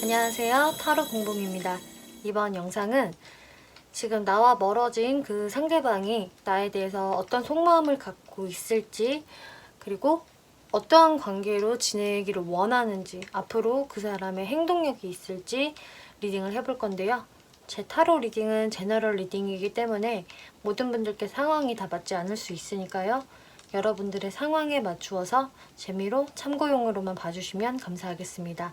안녕하세요. 타로 공봉입니다. 이번 영상은 지금 나와 멀어진 그 상대방이 나에 대해서 어떤 속마음을 갖고 있을지, 그리고 어떠한 관계로 지내기를 원하는지, 앞으로 그 사람의 행동력이 있을지 리딩을 해볼 건데요. 제 타로 리딩은 제너럴 리딩이기 때문에 모든 분들께 상황이 다 맞지 않을 수 있으니까요. 여러분들의 상황에 맞추어서 재미로 참고용으로만 봐주시면 감사하겠습니다.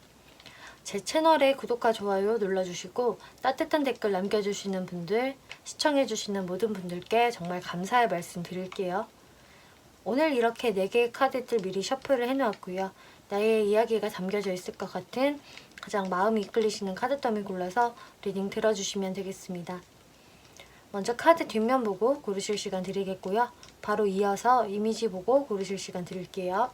제 채널에 구독과 좋아요 눌러주시고 따뜻한 댓글 남겨주시는 분들, 시청해주시는 모든 분들께 정말 감사의 말씀 드릴게요. 오늘 이렇게 4개의 카드들 미리 셔플을 해놓았고요. 나의 이야기가 담겨져 있을 것 같은 가장 마음이 이끌리시는 카드 더미 골라서 리딩 들어주시면 되겠습니다. 먼저 카드 뒷면 보고 고르실 시간 드리겠고요. 바로 이어서 이미지 보고 고르실 시간 드릴게요.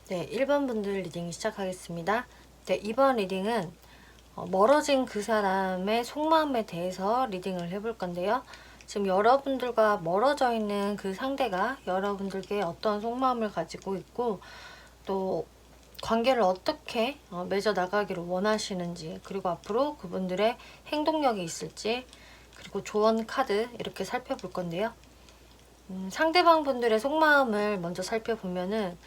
네, 1번 분들 리딩 시작하겠습니다. 네, 이번 리딩은 멀어진 그 사람의 속마음에 대해서 리딩을 해볼 건데요. 지금 여러분들과 멀어져 있는 그 상대가 여러분들께 어떤 속마음을 가지고 있고, 또 관계를 어떻게 맺어 나가기를 원하시는지, 그리고 앞으로 그분들의 행동력이 있을지, 그리고 조언 카드 이렇게 살펴볼 건데요. 상대방 분들의 속마음을 먼저 살펴보면은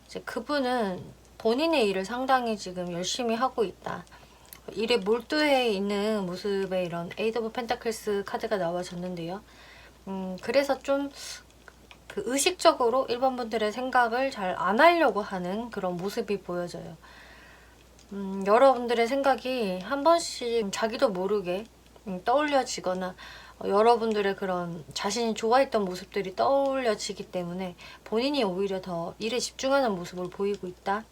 이제 그분은 본인의 일을 상당히 지금 열심히 하고 있다. 일에 몰두해 있는 모습의 이런 에이드 오브 펜타클스 카드가 나와졌는데요. 그래서 좀 그 의식적으로 1번 분들의 생각을 잘 안 하려고 하는 그런 모습이 보여져요. 여러분들의 생각이 한 번씩 자기도 모르게 떠올려지거나 여러분들의 그런 자신이 좋아했던 모습들이 떠올려지기 때문에 본인이 오히려 더 일에 집중하는 모습을 보이고 있다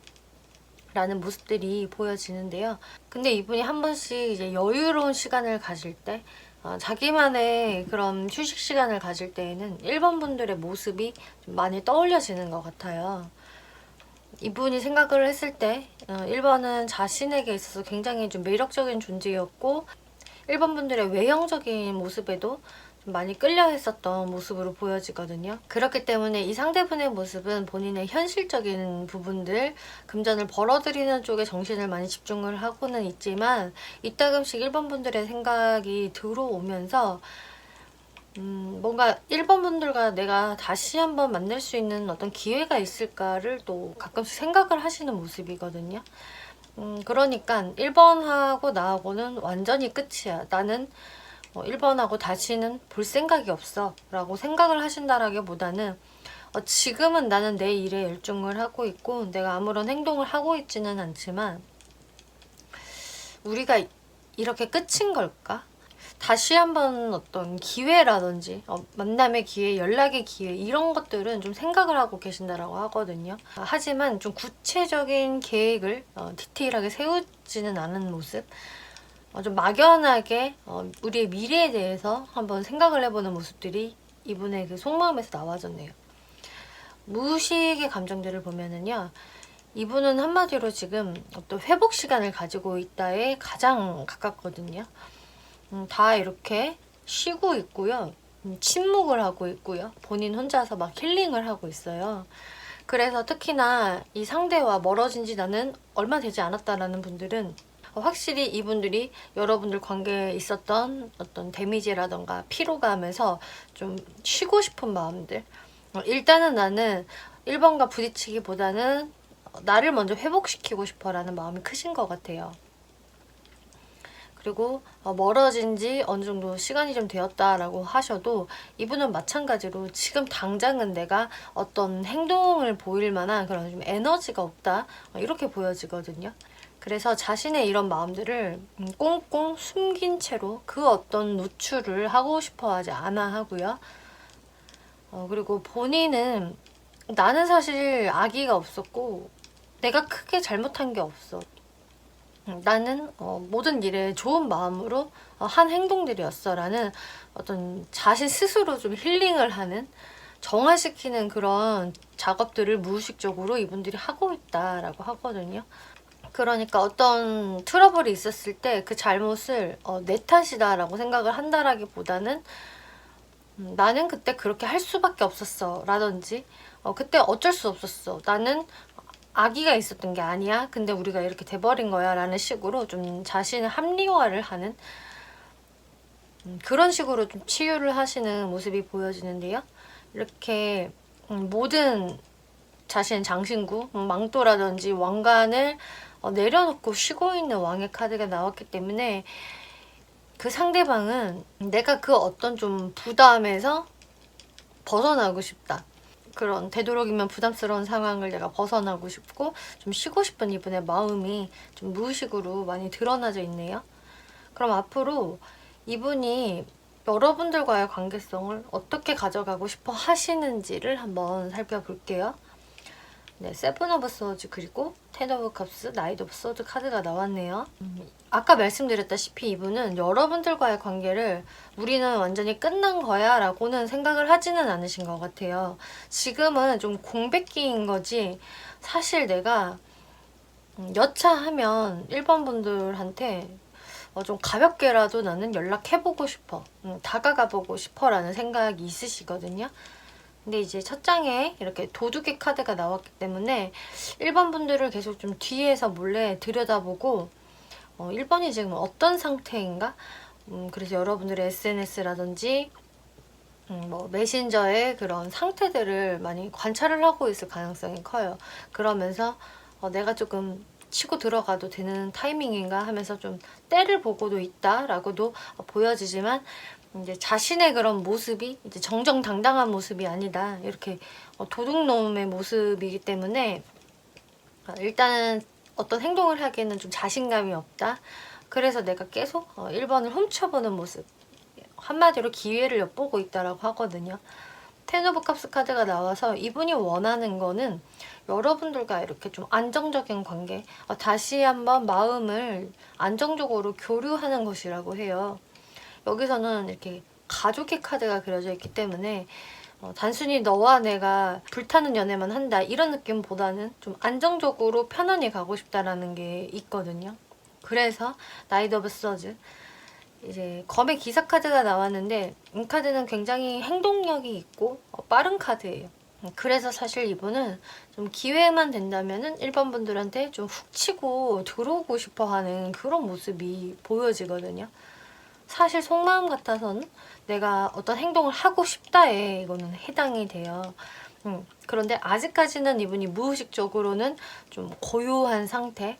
라는 모습들이 보여지는데요. 근데 이분이 한 번씩 이제 여유로운 시간을 가질 때, 자기만의 그런 휴식 시간을 가질 때에는 1번 분들의 모습이 좀 많이 떠올려지는 것 같아요. 이분이 생각을 했을 때 1번은 자신에게 있어서 굉장히 좀 매력적인 존재였고, 1번 분들의 외형적인 모습에도 좀 많이 끌려 했었던 모습으로 보여지거든요. 그렇기 때문에 이 상대분의 모습은 본인의 현실적인 부분들, 금전을 벌어들이는 쪽에 정신을 많이 집중을 하고는 있지만, 이따금씩 1번 분들의 생각이 들어오면서 뭔가 1번 분들과 내가 다시 한번 만날 수 있는 어떤 기회가 있을까를 또 가끔씩 생각을 하시는 모습이거든요. 그러니까 1번하고 나하고는 완전히 끝이야. 나는 1번하고 다시는 볼 생각이 없어 라고 생각을 하신다라기보다는 지금은 나는 내 일에 열중을 하고 있고 내가 아무런 행동을 하고 있지는 않지만 우리가 이렇게 끝인 걸까? 다시 한번 어떤 기회라든지 만남의 기회, 연락의 기회 이런 것들은 좀 생각을 하고 계신다라고 하거든요. 하지만 좀 구체적인 계획을 디테일하게 세우지는 않은 모습, 좀 막연하게 우리의 미래에 대해서 한번 생각을 해보는 모습들이 이분의 그 속마음에서 나와졌네요. 무의식의 감정들을 보면은요, 이분은 한마디로 지금 어떤 회복 시간을 가지고 있다에 가장 가깝거든요. 다 이렇게 쉬고 있고요. 침묵을 하고 있고요. 본인 혼자서 막 힐링을 하고 있어요. 그래서 특히나 이 상대와 멀어진 지 나는 얼마 되지 않았다라는 분들은 확실히 이분들이 여러분들 관계에 있었던 어떤 데미지라던가 피로감에서 좀 쉬고 싶은 마음들, 일단은 나는 1번과 부딪히기보다는 나를 먼저 회복시키고 싶어라는 마음이 크신 것 같아요. 그리고 멀어진 지 어느 정도 시간이 좀 되었다라고 하셔도 이분은 마찬가지로 지금 당장은 내가 어떤 행동을 보일 만한 그런 좀 에너지가 없다 이렇게 보여지거든요. 그래서 자신의 이런 마음들을 꽁꽁 숨긴 채로 그 어떤 노출을 하고 싶어 하지 않아 하고요. 그리고 본인은 나는 사실 악의가 없었고 내가 크게 잘못한 게 없어. 나는 모든 일에 좋은 마음으로 한 행동들이었어 라는 어떤 자신 스스로 좀 힐링을 하는, 정화시키는 그런 작업들을 무의식적으로 이분들이 하고 있다라고 하거든요. 그러니까 어떤 트러블이 있었을 때 그 잘못을 내 탓이다라고 생각을 한다라기보다는 나는 그때 그렇게 할 수밖에 없었어 라든지 그때 어쩔 수 없었어, 나는 악의가 있었던 게 아니야, 근데 우리가 이렇게 돼버린 거야 라는 식으로 좀 자신을 합리화를 하는 그런 식으로 좀 치유를 하시는 모습이 보여지는데요. 이렇게 모든 자신의 장신구, 망토라든지 왕관을 내려놓고 쉬고 있는 왕의 카드가 나왔기 때문에 그 상대방은 내가 그 어떤 좀 부담에서 벗어나고 싶다, 그런 되도록이면 부담스러운 상황을 내가 벗어나고 싶고 좀 쉬고 싶은 이분의 마음이 좀 무의식으로 많이 드러나져 있네요. 그럼 앞으로 이분이 여러분들과의 관계성을 어떻게 가져가고 싶어 하시는지를 한번 살펴볼게요. 네, 세븐 오브 소드 그리고 텐 오브 컵스, 나이트 오브 소드 카드가 나왔네요. 아까 말씀드렸다시피 이분은 여러분들과의 관계를 우리는 완전히 끝난 거야 라고는 생각을 하지는 않으신 것 같아요. 지금은 좀 공백기인 거지, 사실 내가 여차하면 1번 분들한테 좀 가볍게라도 나는 연락해보고 싶어, 다가가보고 싶어 라는 생각이 있으시거든요. 근데 이제 첫 장에 이렇게 도둑의 카드가 나왔기 때문에 1번 분들을 계속 좀 뒤에서 몰래 들여다보고 1번이 지금 어떤 상태인가? 그래서 여러분들의 SNS라든지 뭐 메신저의 그런 상태들을 많이 관찰을 하고 있을 가능성이 커요. 그러면서 내가 조금 치고 들어가도 되는 타이밍인가 하면서 좀 때를 보고도 있다라고도 보여지지만, 이제 자신의 그런 모습이 이제 정정당당한 모습이 아니다, 이렇게 도둑놈의 모습이기 때문에 일단은 어떤 행동을 하기에는 좀 자신감이 없다. 그래서 내가 계속 1번을 훔쳐보는 모습, 한마디로 기회를 엿보고 있다라고 하거든요. 텐 오브 컵스 카드가 나와서 이분이 원하는 거는 여러분들과 이렇게 좀 안정적인 관계, 다시 한번 마음을 안정적으로 교류하는 것이라고 해요. 여기서는 이렇게 가족의 카드가 그려져 있기 때문에 단순히 너와 내가 불타는 연애만 한다 이런 느낌보다는 좀 안정적으로 편안히 가고 싶다라는 게 있거든요. 그래서 나이트 오브 서즈, 이제 검의 기사 카드가 나왔는데 이 카드는 굉장히 행동력이 있고 빠른 카드예요. 그래서 사실 이분은 좀 기회만 된다면은 1번 분들한테 좀 훅 치고 들어오고 싶어 하는 그런 모습이 보여지거든요. 사실 속마음 같아서는 내가 어떤 행동을 하고 싶다에 이거는 해당이 돼요. 그런데 아직까지는 이분이 무의식적으로는 좀 고요한 상태,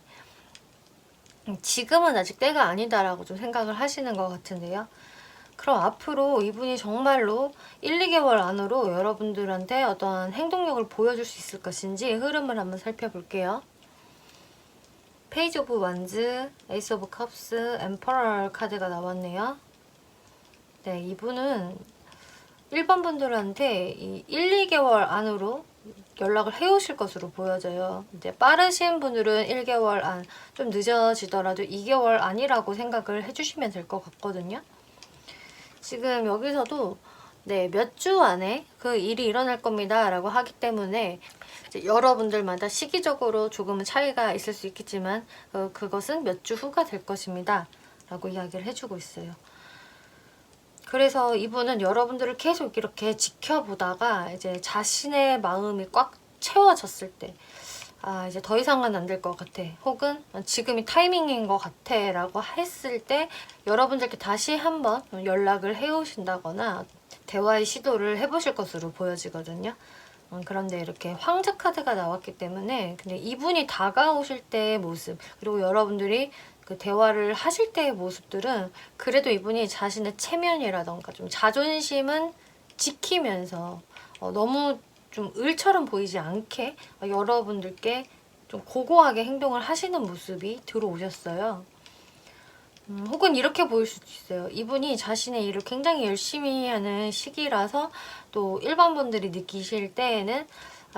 지금은 아직 때가 아니다라고 좀 생각을 하시는 것 같은데요. 그럼 앞으로 이분이 정말로 1, 2개월 안으로 여러분들한테 어떤 행동력을 보여줄 수 있을 것인지 흐름을 한번 살펴볼게요. 페이지 오브 완즈, 에이스 오브 컵스, 엠퍼럴 카드가 나왔네요. 네, 이분은 1번 분들한테 이 1, 2개월 안으로 연락을 해오실 것으로 보여져요. 이제 빠르신 분들은 1개월 안, 좀 늦어지더라도 2개월 안이라고 생각을 해주시면 될 것 같거든요. 지금 여기서도 네, 몇 주 안에 그 일이 일어날 겁니다 라고 하기 때문에 이제 여러분들마다 시기적으로 조금은 차이가 있을 수 있겠지만 그것은 몇 주 후가 될 것입니다 라고 이야기를 해주고 있어요. 그래서 이분은 여러분들을 계속 이렇게 지켜보다가 이제 자신의 마음이 꽉 채워졌을 때, 이제 더 이상은 안 될 것 같아, 혹은 지금이 타이밍인 것 같아 라고 했을 때 여러분들께 다시 한번 연락을 해오신다거나 대화의 시도를 해보실 것으로 보여지거든요. 그런데 이렇게 황제 카드가 나왔기 때문에 근데 이분이 다가오실 때의 모습, 그리고 여러분들이 그 대화를 하실 때의 모습들은 그래도 이분이 자신의 체면이라던가 좀 자존심은 지키면서 너무 좀 을처럼 보이지 않게 여러분들께 좀 고고하게 행동을 하시는 모습이 들어오셨어요. 혹은 이렇게 보일 수도 있어요. 이분이 자신의 일을 굉장히 열심히 하는 시기라서 또 일반 분들이 느끼실 때에는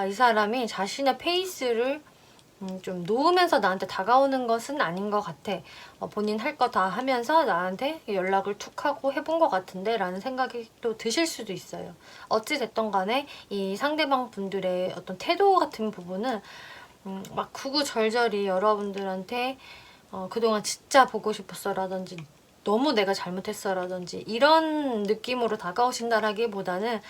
이 사람이 자신의 페이스를 좀 놓으면서 나한테 다가오는 것은 아닌 것 같아. 본인 할 거 다 하면서 나한테 연락을 툭 하고 해본 것 같은데 라는 생각이 또 드실 수도 있어요. 어찌됐던 간에 이 상대방 분들의 어떤 태도 같은 부분은 막 구구절절히 여러분들한테 그동안 진짜 보고 싶었어 라든지 너무 내가 잘못했어 라든지 이런 느낌으로 다가오신다라기보다는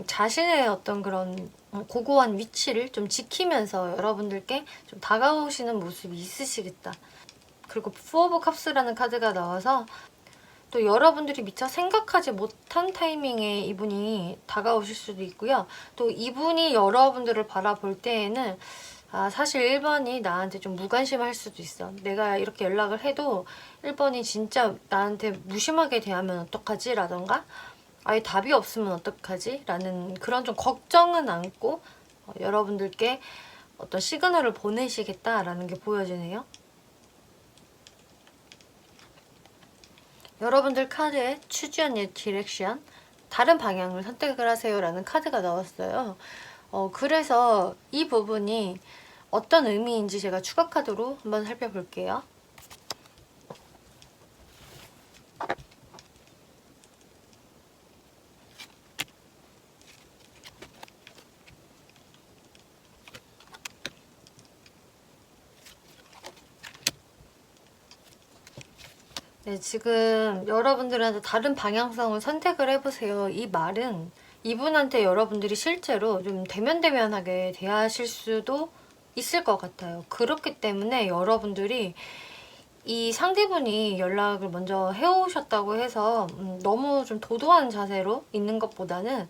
자신의 어떤 그런 고고한 위치를 좀 지키면서 여러분들께 좀 다가오시는 모습이 있으시겠다. 그리고 포 오브 컵스라는 카드가 나와서 또 여러분들이 미처 생각하지 못한 타이밍에 이분이 다가오실 수도 있고요. 또 이분이 여러분들을 바라볼 때에는 사실 1번이 나한테 좀 무관심할 수도 있어. 내가 이렇게 연락을 해도 1번이 진짜 나한테 무심하게 대하면 어떡하지? 라던가 아예 답이 없으면 어떡하지? 라는 그런 좀 걱정은 안고 여러분들께 어떤 시그널을 보내시겠다라는 게 보여지네요. 여러분들 카드에 Choose a new direction, 다른 방향을 선택을 하세요 라는 카드가 나왔어요. 그래서 이 부분이 어떤 의미인지 제가 추가 카드로 한번 살펴볼게요. 네, 지금 여러분들한테 다른 방향성을 선택을 해보세요. 이 말은 이분한테 여러분들이 실제로 좀 대면대면하게 대하실 수도 있을 것 같아요. 그렇기 때문에 여러분들이 이 상대분이 연락을 먼저 해오셨다고 해서 너무 좀 도도한 자세로 있는 것보다는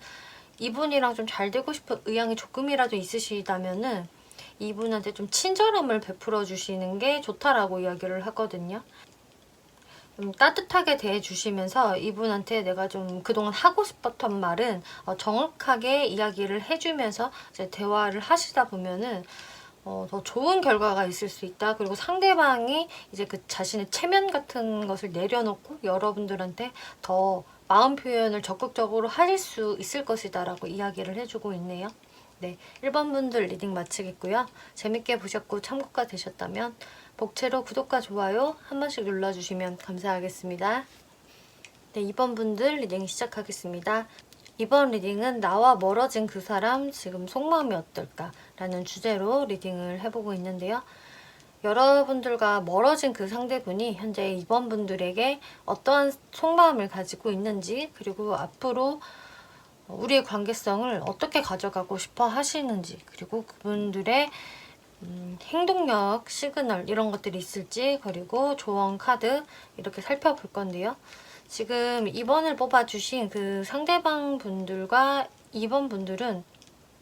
이분이랑 좀 잘 되고 싶은 의향이 조금이라도 있으시다면은 이분한테 좀 친절함을 베풀어 주시는 게 좋다라고 이야기를 하거든요. 좀 따뜻하게 대해주시면서 이분한테 내가 좀 그동안 하고 싶었던 말은 정확하게 이야기를 해주면서 이제 대화를 하시다 보면은 더 좋은 결과가 있을 수 있다. 그리고 상대방이 이제 그 자신의 체면 같은 것을 내려놓고 여러분들한테 더 마음 표현을 적극적으로 하실 수 있을 것이다 라고 이야기를 해주고 있네요. 네, 1번 분들 리딩 마치겠고요. 재밌게 보셨고 참고가 되셨다면 복채로 구독과 좋아요 한 번씩 눌러주시면 감사하겠습니다. 네, 2번 분들 리딩 시작하겠습니다. 이번 리딩은 나와 멀어진 그 사람 지금 속마음이 어떨까 라는 주제로 리딩을 해보고 있는데요. 여러분들과 멀어진 그 상대분이 현재 이번 분들에게 어떠한 속마음을 가지고 있는지, 그리고 앞으로 우리의 관계성을 어떻게 가져가고 싶어 하시는지, 그리고 그분들의 행동력, 시그널 이런 것들이 있을지, 그리고 조언 카드 이렇게 살펴볼 건데요. 지금 2번을 뽑아주신 그 상대방 분들과 2번 분들은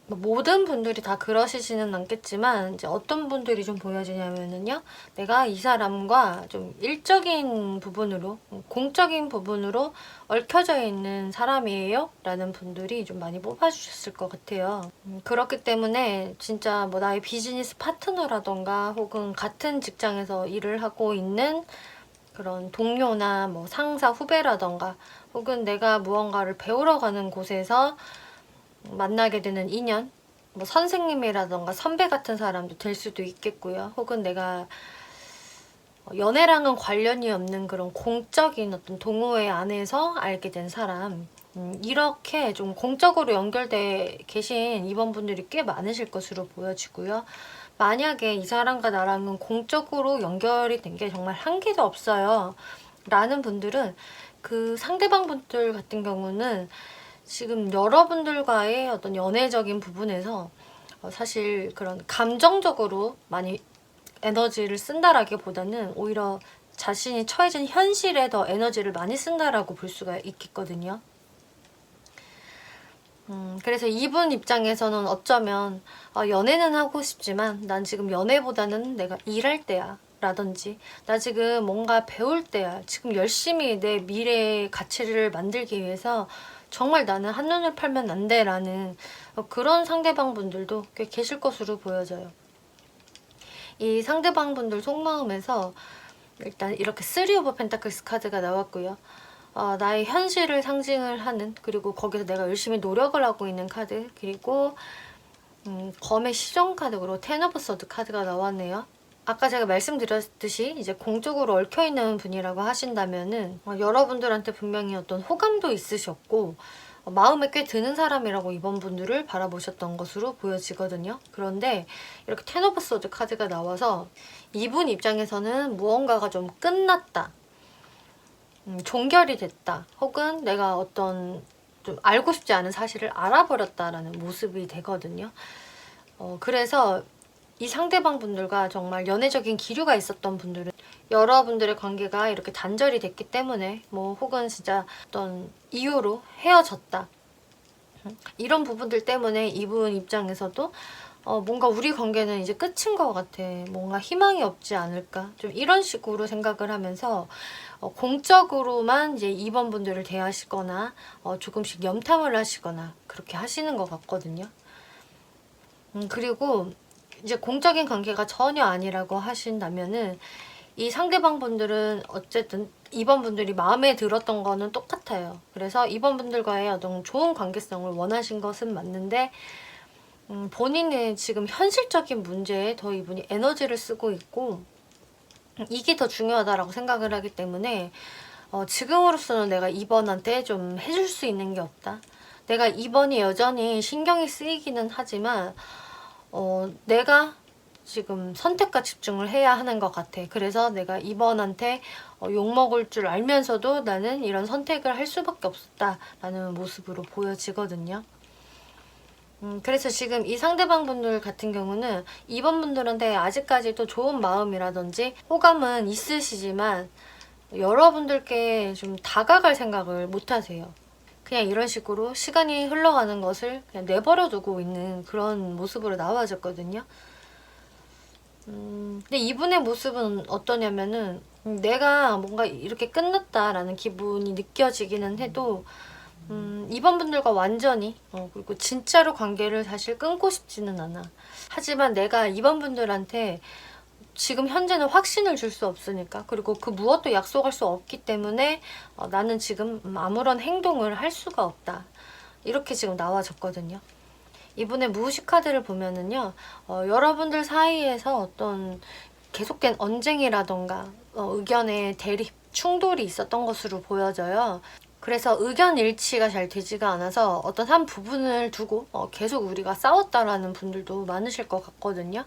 모든 분들이 다 그러시지는 않겠지만 이제 어떤 분들이 좀 보여지냐면은요, 내가 이 사람과 좀 일적인 부분으로, 공적인 부분으로 얽혀져 있는 사람이에요 라는 분들이 좀 많이 뽑아주셨을 것 같아요. 그렇기 때문에 진짜 뭐 나의 비즈니스 파트너라던가 혹은 같은 직장에서 일을 하고 있는 그런 동료나 뭐 상사 후배라던가 혹은 내가 무언가를 배우러 가는 곳에서 만나게 되는 인연, 뭐 선생님이라던가 선배 같은 사람도 될 수도 있겠고요. 혹은 내가 연애랑은 관련이 없는 그런 공적인 어떤 동호회 안에서 알게 된 사람, 이렇게 좀 공적으로 연결돼 계신 이번 분들이 꽤 많으실 것으로 보여지고요. 만약에 이 사람과 나랑은 공적으로 연결이 된 게 정말 한 개도 없어요 라는 분들은 그 상대방 분들 같은 경우는 지금 여러분들과의 어떤 연애적인 부분에서 사실 그런 감정적으로 많이 에너지를 쓴다라기보다는 오히려 자신이 처해진 현실에 더 에너지를 많이 쓴다라고 볼 수가 있겠거든요. 그래서 이분 입장에서는 어쩌면 연애는 하고 싶지만 난 지금 연애보다는 내가 일할 때야 라든지 나 지금 뭔가 배울 때야, 지금 열심히 내 미래의 가치를 만들기 위해서 정말 나는 한눈을 팔면 안 돼 라는 그런 상대방 분들도 꽤 계실 것으로 보여져요. 이 상대방분들 속마음에서 일단 이렇게 3 오브 펜타클스 카드가 나왔고요. 나의 현실을 상징을 하는, 그리고 거기서 내가 열심히 노력을 하고 있는 카드, 그리고 검의 시정 카드로 10 오브 소드 카드가 나왔네요. 아까 제가 말씀드렸듯이 이제 공적으로 얽혀있는 분이라고 하신다면은 여러분들한테 분명히 어떤 호감도 있으셨고 마음에 꽤 드는 사람이라고 이번 분들을 바라보셨던 것으로 보여지거든요. 그런데 이렇게 10 오브 소드 카드가 나와서 이분 입장에서는 무언가가 좀 끝났다, 종결이 됐다, 혹은 내가 어떤 좀 알고 싶지 않은 사실을 알아버렸다라는 모습이 되거든요. 그래서 이 상대방 분들과 정말 연애적인 기류가 있었던 분들은 여러분들의 관계가 이렇게 단절이 됐기 때문에 혹은 진짜 어떤 이유로 헤어졌다, 이런 부분들 때문에 이분 입장에서도 뭔가 우리 관계는 이제 끝인 것 같아, 뭔가 희망이 없지 않을까, 좀 이런 식으로 생각을 하면서 공적으로만 이제 이번 분들을 대하시거나 조금씩 염탐을 하시거나 그렇게 하시는 것 같거든요. 그리고 이제 공적인 관계가 전혀 아니라고 하신다면은 이 상대방 분들은 어쨌든 이번 분들이 마음에 들었던 거는 똑같아요. 그래서 이번 분들과의 어떤 좋은 관계성을 원하신 것은 맞는데 본인은 지금 현실적인 문제에 더 이분이 에너지를 쓰고 있고 이게 더 중요하다라고 생각을 하기 때문에 지금으로서는 내가 이번한테 좀 해줄 수 있는 게 없다. 내가 이번이 여전히 신경이 쓰이기는 하지만 내가 지금 선택과 집중을 해야 하는 것 같아. 그래서 내가 이번한테 욕먹을 줄 알면서도 나는 이런 선택을 할 수밖에 없었다라는 모습으로 보여지거든요. 그래서 지금 이 상대방 분들 같은 경우는 이번 분들한테 아직까지도 좋은 마음이라든지 호감은 있으시지만 여러분들께 좀 다가갈 생각을 못 하세요. 그냥 이런 식으로 시간이 흘러가는 것을 그냥 내버려 두고 있는 그런 모습으로 나와졌거든요. 근데 이분의 모습은 어떠냐면은 내가 뭔가 이렇게 끝났다라는 기분이 느껴지기는 해도 이번 분들과 완전히 그리고 진짜로 관계를 사실 끊고 싶지는 않아. 하지만 내가 이번 분들한테 지금 현재는 확신을 줄 수 없으니까, 그리고 그 무엇도 약속할 수 없기 때문에 나는 지금 아무런 행동을 할 수가 없다, 이렇게 지금 나와졌거든요. 이분의 무의식 카드를 보면은요, 여러분들 사이에서 어떤 계속된 언쟁이라던가 의견의 대립, 충돌이 있었던 것으로 보여져요. 그래서 의견 일치가 잘 되지가 않아서 어떤 한 부분을 두고 계속 우리가 싸웠다라는 분들도 많으실 것 같거든요.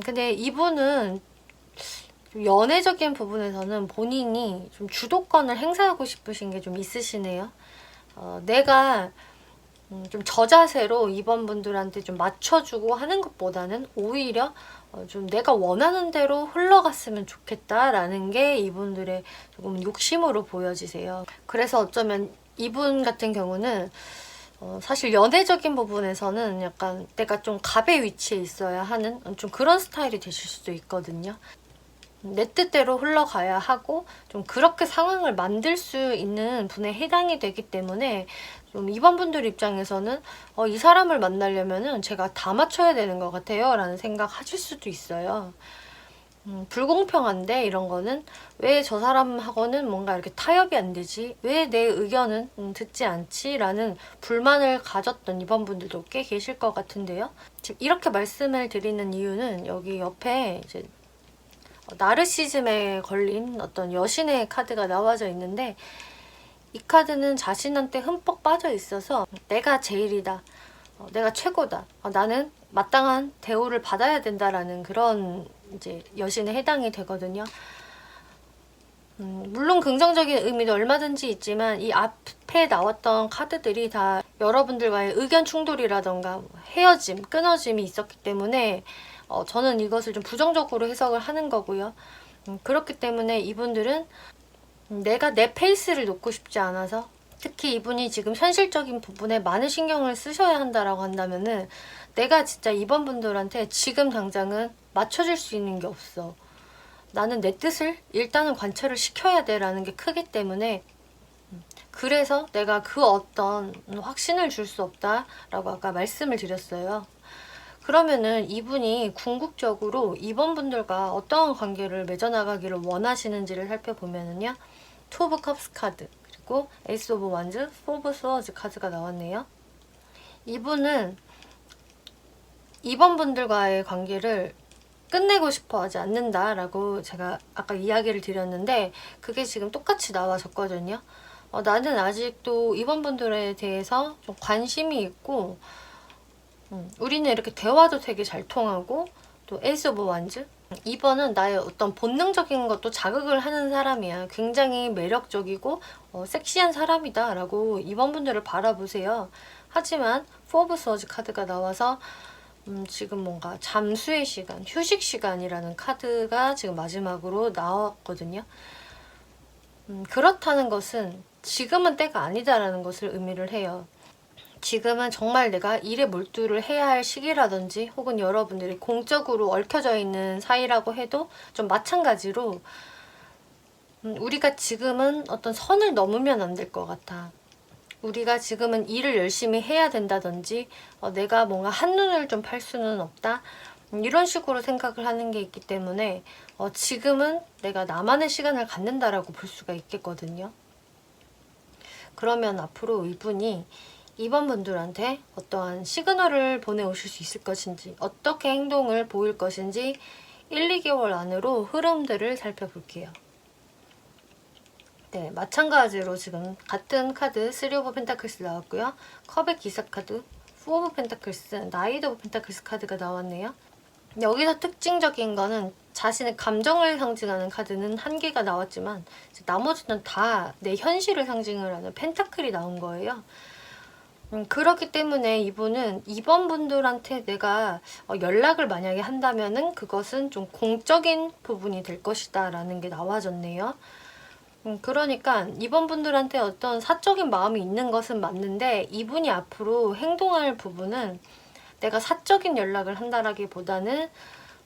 근데 이분은 연애적인 부분에서는 본인이 좀 주도권을 행사하고 싶으신 게 좀 있으시네요. 내가 좀 저자세로 이번 분들한테 좀 맞춰주고 하는 것보다는 오히려 좀 내가 원하는 대로 흘러갔으면 좋겠다라는 게 이분들의 조금 욕심으로 보여지세요. 그래서 어쩌면 이분 같은 경우는 사실 연애적인 부분에서는 약간 내가 좀 갑의 위치에 있어야 하는 좀 그런 스타일이 되실 수도 있거든요. 내 뜻대로 흘러가야 하고 좀 그렇게 상황을 만들 수 있는 분에 해당이 되기 때문에 좀 이번 분들 입장에서는 이 사람을 만나려면은 제가 다 맞춰야 되는 것 같아요 라는 생각 하실 수도 있어요. 불공평한데 이런 거는 왜 저 사람하고는 뭔가 이렇게 타협이 안 되지? 왜 내 의견은 듣지 않지? 라는 불만을 가졌던 이번 분들도 꽤 계실 것 같은데요. 지금 이렇게 말씀을 드리는 이유는 여기 옆에 이제 나르시즘에 걸린 어떤 여신의 카드가 나와져 있는데 이 카드는 자신한테 흠뻑 빠져 있어서 내가 제일이다, 내가 최고다, 나는 마땅한 대우를 받아야 된다라는 그런 이제 여신에 해당이 되거든요. 물론 긍정적인 의미도 얼마든지 있지만 이 앞에 나왔던 카드들이 다 여러분들과의 의견 충돌이라던가 헤어짐, 끊어짐이 있었기 때문에 저는 이것을 좀 부정적으로 해석을 하는 거고요. 그렇기 때문에 이분들은 내가 내 페이스를 놓고 싶지 않아서, 특히 이분이 지금 현실적인 부분에 많은 신경을 쓰셔야 한다라고 한다면은 내가 진짜 이번 분들한테 지금 당장은 맞춰줄 수 있는 게 없어, 나는 내 뜻을 일단은 관철을 시켜야 돼 라는 게 크기 때문에 그래서 내가 그 어떤 확신을 줄 수 없다라고 아까 말씀을 드렸어요. 그러면은 이분이 궁극적으로 이번 분들과 어떠한 관계를 맺어나가기를 원하시는지를 살펴보면은요. 투 오브 컵스 카드, 그리고 에이스 오브 완즈, 포 오브 스워즈 카드가 나왔네요. 이분은 이번 분들과의 관계를 끝내고 싶어 하지 않는다라고 제가 아까 이야기를 드렸는데, 그게 지금 똑같이 나와졌거든요. 나는 아직도 이번 분들에 대해서 좀 관심이 있고, 우리는 이렇게 대화도 되게 잘 통하고, 또 에이스 오브 완즈, 2번은 나의 어떤 본능적인 것도 자극을 하는 사람이야. 굉장히 매력적이고 섹시한 사람이다 라고 2번 분들을 바라보세요. 하지만 포 오브 스워즈 카드가 나와서 지금 뭔가 잠수의 시간, 휴식 시간이라는 카드가 지금 마지막으로 나왔거든요. 그렇다는 것은 지금은 때가 아니다라는 것을 의미를 해요. 지금은 정말 내가 일에 몰두를 해야 할 시기라든지, 혹은 여러분들이 공적으로 얽혀져 있는 사이라고 해도 좀 마찬가지로 우리가 지금은 어떤 선을 넘으면 안 될 것 같아. 우리가 지금은 일을 열심히 해야 된다든지, 내가 뭔가 한눈을 좀 팔 수는 없다, 이런 식으로 생각을 하는 게 있기 때문에 지금은 내가 나만의 시간을 갖는다라고 볼 수가 있겠거든요. 그러면 앞으로 이분이 2번 분들한테 어떠한 시그널을 보내오실 수 있을 것인지, 어떻게 행동을 보일 것인지 1, 2개월 안으로 흐름들을 살펴볼게요. 네, 마찬가지로 지금 같은 카드 3 오브 펜타클스 나왔고요. 컵의 기사 카드, 4 오브 펜타클스, 나이트 오브 펜타클스 카드가 나왔네요. 여기서 특징적인 거는 자신의 감정을 상징하는 카드는 한 개가 나왔지만, 나머지는 다 내 현실을 상징을 하는 펜타클이 나온 거예요. 그렇기 때문에 이분은 이번 분들한테 내가 연락을 만약에 한다면은 그것은 좀 공적인 부분이 될 것이다 라는 게 나와졌네요. 그러니까 이번 분들한테 어떤 사적인 마음이 있는 것은 맞는데, 이분이 앞으로 행동할 부분은 내가 사적인 연락을 한다라기보다는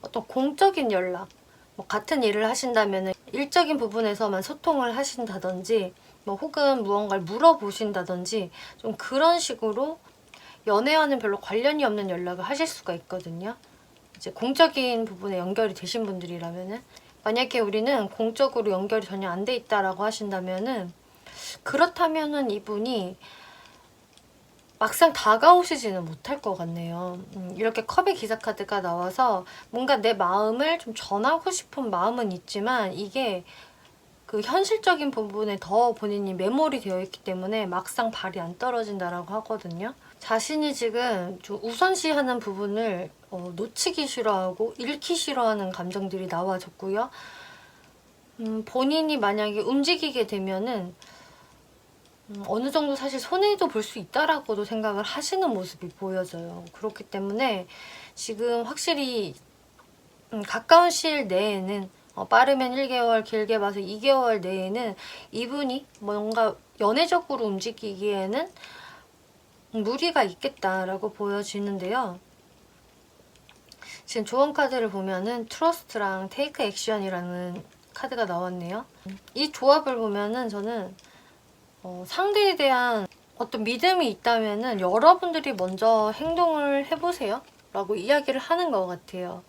어떤 공적인 연락, 뭐 같은 일을 하신다면 일적인 부분에서만 소통을 하신다든지, 뭐 혹은 무언가를 물어보신다든지, 좀 그런 식으로 연애와는 별로 관련이 없는 연락을 하실 수가 있거든요. 이제 공적인 부분에 연결이 되신 분들이라면은, 만약에 우리는 공적으로 연결이 전혀 안 돼 있다라고 하신다면은, 그렇다면은 이분이 막상 다가오시지는 못할 것 같네요. 이렇게 컵의 기사 카드가 나와서 뭔가 내 마음을 좀 전하고 싶은 마음은 있지만, 이게 그 현실적인 부분에 더 본인이 매몰이 되어 있기 때문에 막상 발이 안 떨어진다라고 하거든요. 자신이 지금 좀 우선시하는 부분을 놓치기 싫어하고 잃기 싫어하는 감정들이 나와졌고요. 본인이 만약에 움직이게 되면은 어느 정도 사실 손해도 볼 수 있다라고도 생각을 하시는 모습이 보여져요. 그렇기 때문에 지금 확실히 가까운 시일 내에는, 빠르면 1개월, 길게 봐서 2개월 내에는 이분이 뭔가 연애적으로 움직이기에는 무리가 있겠다라고 보여지는데요. 지금 조언 카드를 보면은 트러스트랑 테이크 액션이라는 카드가 나왔네요. 이 조합을 보면은 저는 상대에 대한 어떤 믿음이 있다면은 여러분들이 먼저 행동을 해보세요 라고 이야기를 하는 것 같아요.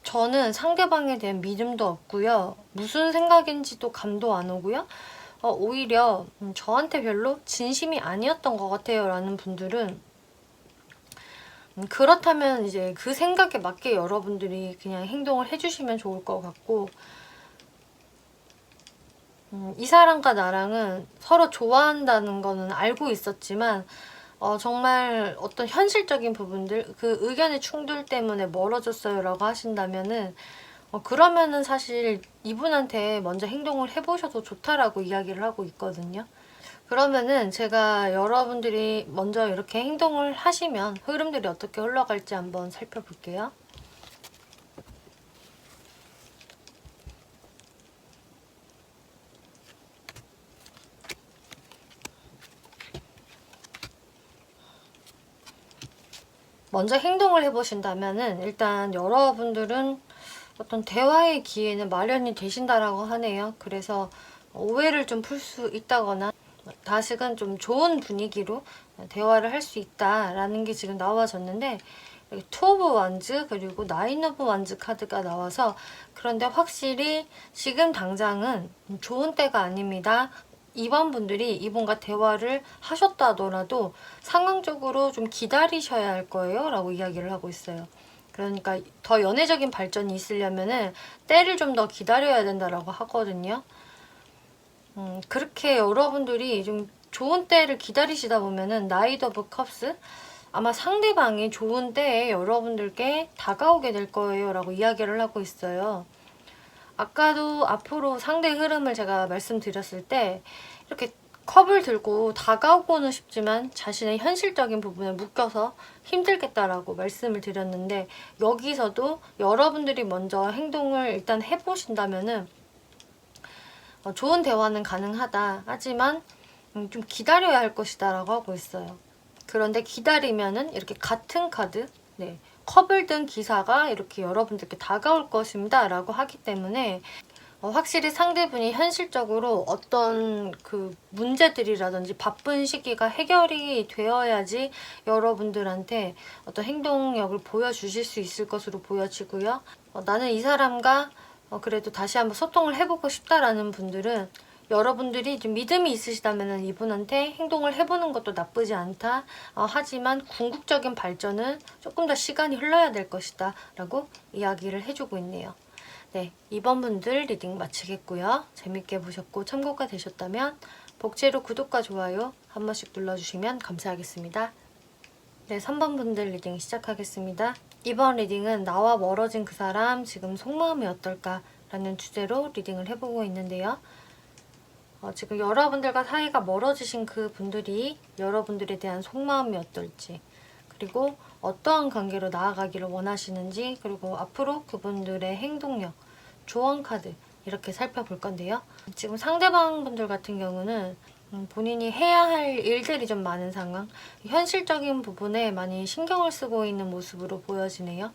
저는 상대방에 대한 믿음도 없고요. 무슨 생각인지도 감도 안 오고요. 오히려 저한테 별로 진심이 아니었던 것 같아요 라는 분들은, 그렇다면 이제 그 생각에 맞게 여러분들이 그냥 행동을 해주시면 좋을 것 같고, 이 사람과 나랑은 서로 좋아한다는 거는 알고 있었지만 정말 어떤 현실적인 부분들, 그 의견의 충돌 때문에 멀어졌어요 라고 하신다면은, 그러면은 사실 이분한테 먼저 행동을 해보셔도 좋다라고 이야기를 하고 있거든요. 그러면은 제가 여러분들이 먼저 이렇게 행동을 하시면 흐름들이 어떻게 흘러갈지 한번 살펴볼게요. 먼저 행동을 해보신다면은 일단 여러분들은 어떤 대화의 기회는 마련이 되신다라고 하네요. 그래서 오해를 좀 풀 수 있다거나 다시금 좀 좋은 분위기로 대화를 할 수 있다라는 게 지금 나와졌는데, 투 오브 완즈 그리고 나인 오브 완즈 카드가 나와서 그런데 확실히 지금 당장은 좋은 때가 아닙니다. 이번 분들이 이분과 대화를 하셨다 하더라도 상황적으로 좀 기다리셔야 할 거예요 라고 이야기를 하고 있어요. 그러니까 더 연애적인 발전이 있으려면은 때를 좀 더 기다려야 된다라고 하거든요. 그렇게 여러분들이 좀 좋은 때를 기다리시다 보면은 나이트 오브 컵스 아마 상대방이 좋은 때에 여러분들께 다가오게 될 거예요 라고 이야기를 하고 있어요. 아까도 앞으로 상대의 흐름을 제가 말씀드렸을 때 이렇게 컵을 들고 다가오고는 싶지만 자신의 현실적인 부분에 묶여서 힘들겠다라고 말씀을 드렸는데 여기서도 여러분들이 먼저 행동을 일단 해보신다면은 좋은 대화는 가능하다. 하지만 좀 기다려야 할 것이다 라고 하고 있어요. 그런데 기다리면은 이렇게 같은 카드, 네, 컵을 든 기사가 이렇게 여러분들께 다가올 것입니다 라고 하기 때문에 확실히 상대분이 현실적으로 어떤 그 문제들이라든지 바쁜 시기가 해결이 되어야지 여러분들한테 어떤 행동력을 보여주실 수 있을 것으로 보여지고요. 나는 이 사람과 그래도 다시 한번 소통을 해보고 싶다라는 분들은 여러분들이 좀 믿음이 있으시다면 이분한테 행동을 해보는 것도 나쁘지 않다. 하지만 궁극적인 발전은 조금 더 시간이 흘러야 될 것이다 라고 이야기를 해주고 있네요. 네, 이번 분들 리딩 마치겠고요. 재밌게 보셨고 참고가 되셨다면 복제로 구독과 좋아요 한 번씩 눌러주시면 감사하겠습니다. 네, 3번 분들 리딩 시작하겠습니다. 이번 리딩은 나와 멀어진 그 사람 지금 속마음이 어떨까 라는 주제로 리딩을 해보고 있는데요. 지금 여러분들과 사이가 멀어지신 그 분들이 여러분들에 대한 속마음이 어떨지 그리고 어떠한 관계로 나아가기를 원하시는지 그리고 앞으로 그분들의 행동력, 조언 카드 이렇게 살펴볼 건데요. 지금 상대방 분들 같은 경우는 본인이 해야 할 일들이 좀 많은 상황, 현실적인 부분에 많이 신경을 쓰고 있는 모습으로 보여지네요.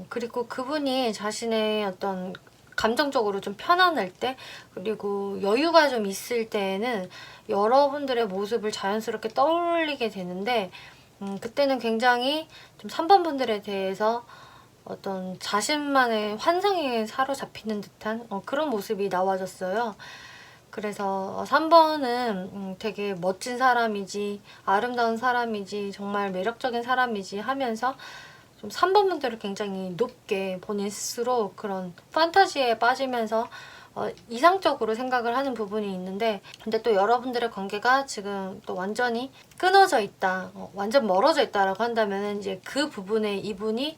그리고 그분이 자신의 어떤 감정적으로 좀 편안할 때 그리고 여유가 좀 있을 때에는 여러분들의 모습을 자연스럽게 떠올리게 되는데 그때는 굉장히 좀 3번 분들에 대해서 어떤 자신만의 환상에 사로잡히는 듯한 그런 모습이 나와졌어요. 그래서 3번은 되게 멋진 사람이지 아름다운 사람이지 정말 매력적인 사람이지 하면서 좀 3번 분들을 굉장히 높게 본인 스스로 그런 판타지에 빠지면서 이상적으로 생각을 하는 부분이 있는데 근데 또 여러분들의 관계가 지금 또 완전히 끊어져 있다 완전 멀어져 있다라고 한다면 이제 그 부분에 이분이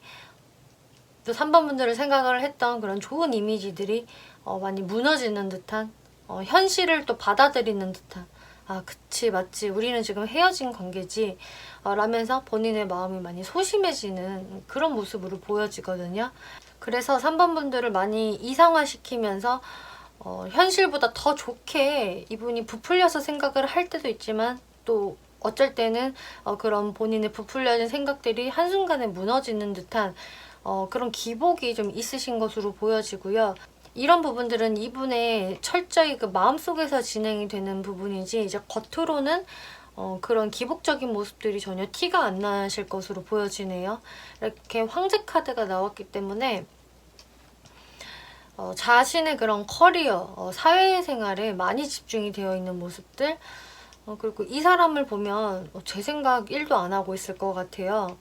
또 3번 분들을 생각을 했던 그런 좋은 이미지들이 많이 무너지는 듯한 현실을 또 받아들이는 듯한 아 그치 맞지 우리는 지금 헤어진 관계지 라면서 본인의 마음이 많이 소심해지는 그런 모습으로 보여지거든요. 그래서 3번 분들을 많이 이상화시키면서 현실보다 더 좋게 이분이 부풀려서 생각을 할 때도 있지만 또 어쩔 때는 그런 본인의 부풀려진 생각들이 한순간에 무너지는 듯한 그런 기복이 좀 있으신 것으로 보여지고요. 이런 부분들은 이분의 철저히 그 마음속에서 진행이 되는 부분이지 이제 겉으로는 그런 기복적인 모습들이 전혀 티가 안 나실 것으로 보여지네요. 이렇게 황제 카드가 나왔기 때문에 자신의 그런 커리어, 사회생활에 많이 집중이 되어 있는 모습들 그리고 이 사람을 보면 제 생각 1도 안 하고 있을 것 같아요.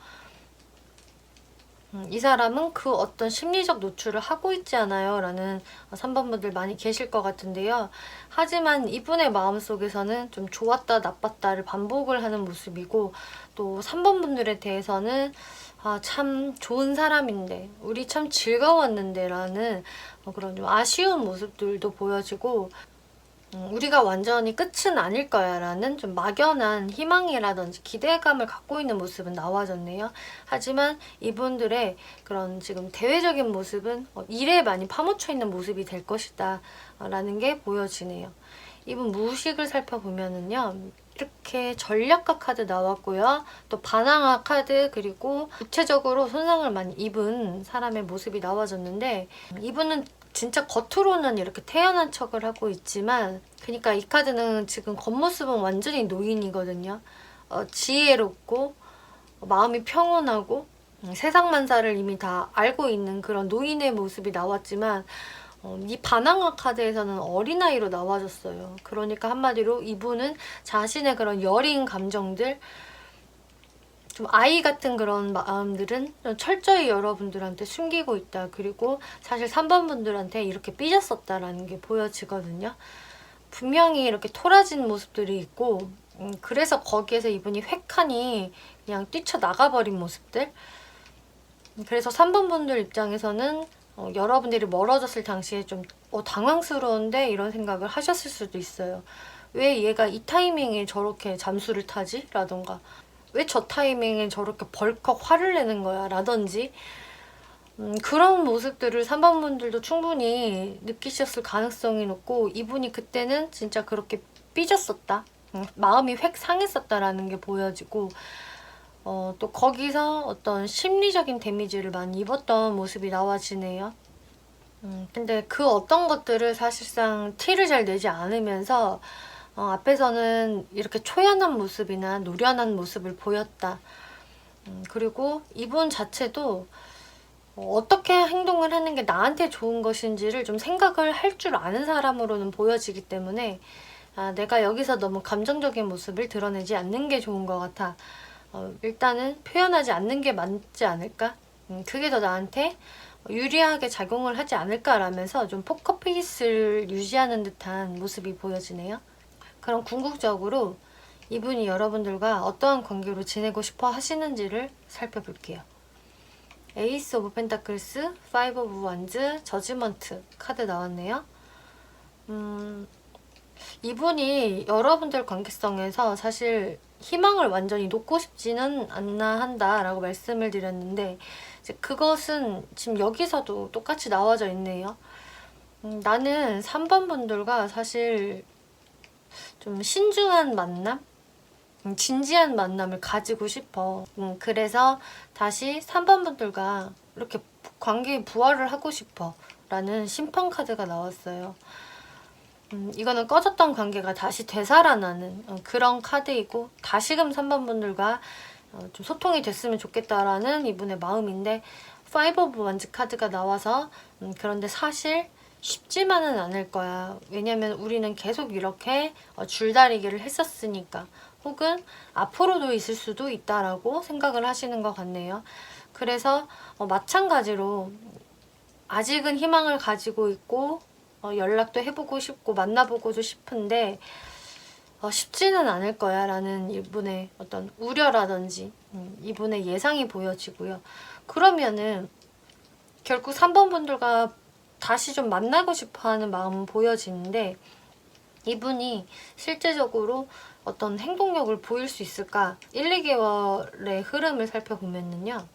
이 사람은 그 어떤 심리적 노출을 하고 있지 않아요 라는 3번 분들 많이 계실 것 같은데요. 하지만 이분의 마음속에서는 좀 좋았다 나빴다를 반복을 하는 모습이고 또 3번 분들에 대해서는 참 좋은 사람인데 우리 참 즐거웠는데 라는 그런 좀 아쉬운 모습들도 보여지고 우리가 완전히 끝은 아닐 거야 라는 좀 막연한 희망이라든지 기대감을 갖고 있는 모습은 나와졌네요. 하지만 이분들의 그런 지금 대외적인 모습은 일에 많이 파묻혀 있는 모습이 될 것이다 라는 게 보여지네요. 이분 무의식을 살펴보면은요. 이렇게 전략가 카드 나왔고요. 또 반항아 카드 그리고 구체적으로 손상을 많이 입은 사람의 모습이 나와졌는데 이분은 진짜 겉으로는 이렇게 태연한 척을 하고 있지만 그러니까 이 카드는 지금 겉모습은 완전히 노인이거든요. 지혜롭고 마음이 평온하고 세상만사를 이미 다 알고 있는 그런 노인의 모습이 나왔지만 이 반항아 카드에서는 어린아이로 나와줬어요. 그러니까 한마디로 이분은 자신의 그런 여린 감정들, 좀 아이 같은 그런 마음들은 좀 철저히 여러분들한테 숨기고 있다. 그리고 사실 3번 분들한테 이렇게 삐졌었다라는 게 보여지거든요. 분명히 이렇게 토라진 모습들이 있고 그래서 거기에서 이분이 획하니 그냥 뛰쳐나가버린 모습들. 그래서 3번 분들 입장에서는 여러분들이 멀어졌을 당시에 좀 당황스러운데 이런 생각을 하셨을 수도 있어요. 왜 얘가 이 타이밍에 저렇게 잠수를 타지? 라던가 왜 저 타이밍에 저렇게 벌컥 화를 내는 거야? 라든지 그런 모습들을 3번 분들도 충분히 느끼셨을 가능성이 높고 이분이 그때는 진짜 그렇게 삐졌었다. 마음이 획 상했었다라는 게 보여지고 또 거기서 어떤 심리적인 데미지를 많이 입었던 모습이 나와지네요. 근데 그 어떤 것들을 사실상 티를 잘 내지 않으면서 앞에서는 이렇게 초연한 모습이나 노련한 모습을 보였다. 그리고 이분 자체도 어떻게 행동을 하는 게 나한테 좋은 것인지를 좀 생각을 할 줄 아는 사람으로는 보여지기 때문에 내가 여기서 너무 감정적인 모습을 드러내지 않는 게 좋은 것 같아. 일단은 표현하지 않는 게 맞지 않을까? 그게 더 나한테 유리하게 작용을 하지 않을까라면서 좀 포커페이스를 유지하는 듯한 모습이 보여지네요. 그럼 궁극적으로 이분이 여러분들과 어떠한 관계로 지내고 싶어 하시는지를 살펴볼게요. 에이스 오브 펜타클스, 파이브 오브 완즈, 저지먼트 카드 나왔네요. 이분이 여러분들 관계성에서 사실 희망을 완전히 놓고 싶지는 않나 한다라고 말씀을 드렸는데 이제 그것은 지금 여기서도 똑같이 나와져 있네요. 나는 3번 분들과 사실 좀 신중한 만남? 진지한 만남을 가지고 싶어. 그래서 다시 3번 분들과 이렇게 관계에 부활을 하고 싶어 라는 심판 카드가 나왔어요. 이거는 꺼졌던 관계가 다시 되살아나는 그런 카드이고 다시금 3번 분들과 좀 소통이 됐으면 좋겠다라는 이분의 마음인데 파이브 오브 완즈 카드가 나와서 그런데 사실 쉽지만은 않을 거야. 왜냐면 우리는 계속 이렇게 줄다리기를 했었으니까 혹은 앞으로도 있을 수도 있다라고 생각을 하시는 것 같네요. 그래서 마찬가지로 아직은 희망을 가지고 있고 연락도 해보고 싶고 만나보고도 싶은데 쉽지는 않을 거야 라는 이분의 어떤 우려라든지 이분의 예상이 보여지고요. 그러면은 결국 3번 분들과 다시 좀 만나고 싶어 하는 마음은 보여지는데 이분이 실제적으로 어떤 행동력을 보일 수 있을까? 1, 2개월의 흐름을 살펴보면은요.